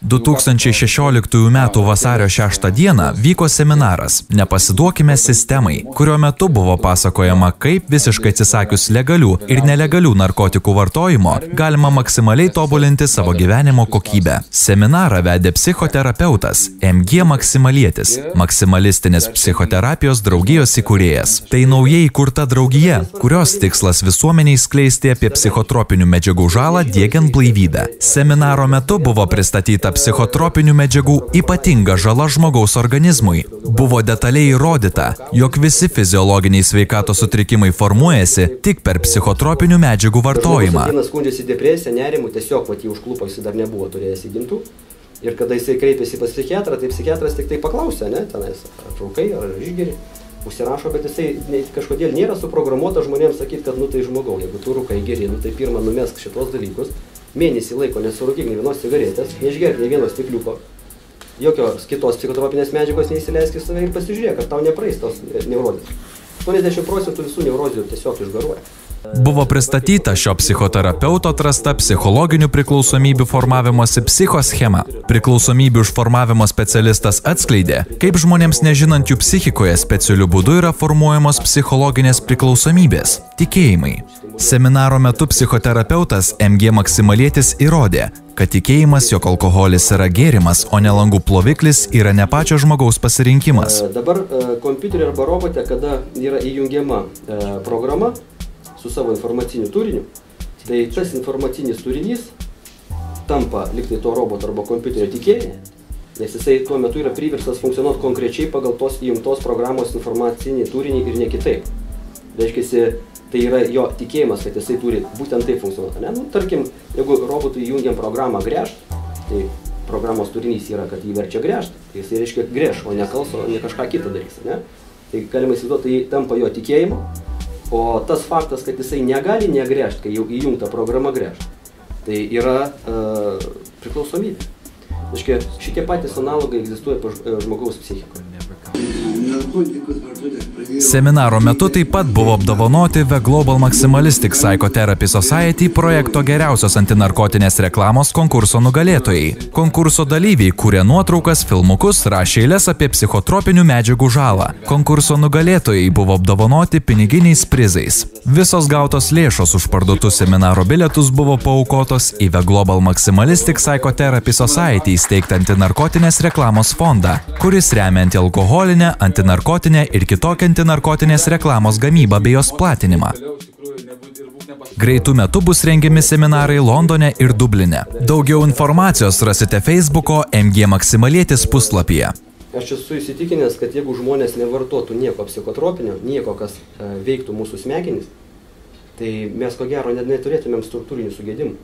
2016 m. vasario 6 dieną vyko seminaras "Nepasiduokime sistemai", kurio metu buvo pasakojama, kaip visiškai atsisakius legalių ir nelegalių narkotikų vartojimo galima maksimaliai tobulinti savo gyvenimo kokybę. Seminarą vedė psichoterapeutas MG Maksimalietis, maksimalistinės psichoterapijos draugijos įkūrėjas. Tai naujai įkurta draugija, kurios tikslas visuomeniai skleisti apie psichotropinių medžiagų žalą diegiant blaivybę. Seminaro metu buvo pristatyta psichotropinių medžiagų ypatinga žala žmogaus organizmui. Buvo detaliai įrodyta, jog visi fiziologiniai sveikatos sutrikimai formuojasi tik per psichotropinių medžiagų vartojimą. Žmogus skundžiasi depresiją, nerimu, tiesiog jį užklupo, jis dar nebuvo turėjęs įgimtų. Ir kada jisai kreipėsi pas psichiatrą, tai psichiatras tik tai paklausė, ne, tenais, ar rūkai, ar išgeri, užsirašo, bet jisai kažkodėl nėra suprogramuota žmonėms sakyti, kad nu tai žmogau, jeigu tu rūkai geri, nu tai pirmą numesk šitos dalykus. Mėnesį laiko nesurūkyk nei vienos cigaretės, neišgerk nei vieno stikliuko, jokios kitos psichotropinės medžiagos neįsileisk į save ir pasižiūrėk, ar tau nepraeis tos neurozės. 80% visų neurozių tiesiog išgaruoja. Buvo pristatyta šio psichoterapeuto atrasta psichologinių priklausomybių formavimosi psichoschema. Priklausomybių užformavimo specialistas atskleidė, kaip žmonėms nežinant jų psichikoje specialiu būdu yra formuojamos psichologinės priklausomybės – tikėjimai. Seminaro metu psichoterapeutas MG Maksimalietis įrodė, kad tikėjimas, jog alkoholis yra gėrimas, o ne langų ploviklis, yra ne pačio žmogaus pasirinkimas. Dabar kompiuterį arba robote, kada yra įjungiama programa su savo informaciniu turiniu, tai tas informacinis turinys tampa liktai to roboto arba kompiuterio tikėjimu, nes jisai tuo metu yra priverstas funkcionuoti konkrečiai pagal tos įjungtos programos informacinį turinį ir ne kitaip. Reiškiasi, tai yra jo tikėjimas, kad jisai turi būtent taip funkcionuoti. Nu, tarkim, jeigu robotui įjungiam programą gręžt, tai programos turinys yra, kad jį verčia gręžt, tai jisai reiškia gręž, o ne kalso, ne kažką kitą darys. Ne? Tai galima įsivaizduoti, tai tampa jo tikėjimu, o tas faktas, kad jisai negali negręžt, kai jau įjungta programa gręžt, tai yra priklausomybė. Reiškia, šitie patys analogai egzistuoja žmogaus psichikoje. Seminaro metu taip pat buvo apdovanoti The Global Maximalistic Psychotherapy Society projekto geriausios antinarkotinės reklamos konkurso nugalėtojai. Konkurso dalyviai kūrė nuotraukas, filmukus, rašė eiles apie psichotropinių medžiagų žalą. Konkurso nugalėtojai buvo apdovanoti piniginiais prizais. Visos gautos lėšos už parduotus seminaro bilietus buvo paaukotos į The Global Maximalistic Psychotherapy Society įsteigtą antinarkotinės reklamos fondą, kuris remia antialkoholinę, antinarkotinę ir kitokią antinarkotinės reklamos gamybą bei jos platinimą. Greitų metų bus rengiami seminarai Londone ir Dubline. Daugiau informacijos rasite Facebooko MG Maksimalietis puslapyje. Aš esu įsitikinęs, kad jeigu žmonės nevartotų nieko psichotropinio, nieko, kas veiktų mūsų smegenis, tai mes ko gero net neturėtumėm struktūrinių sugedimų.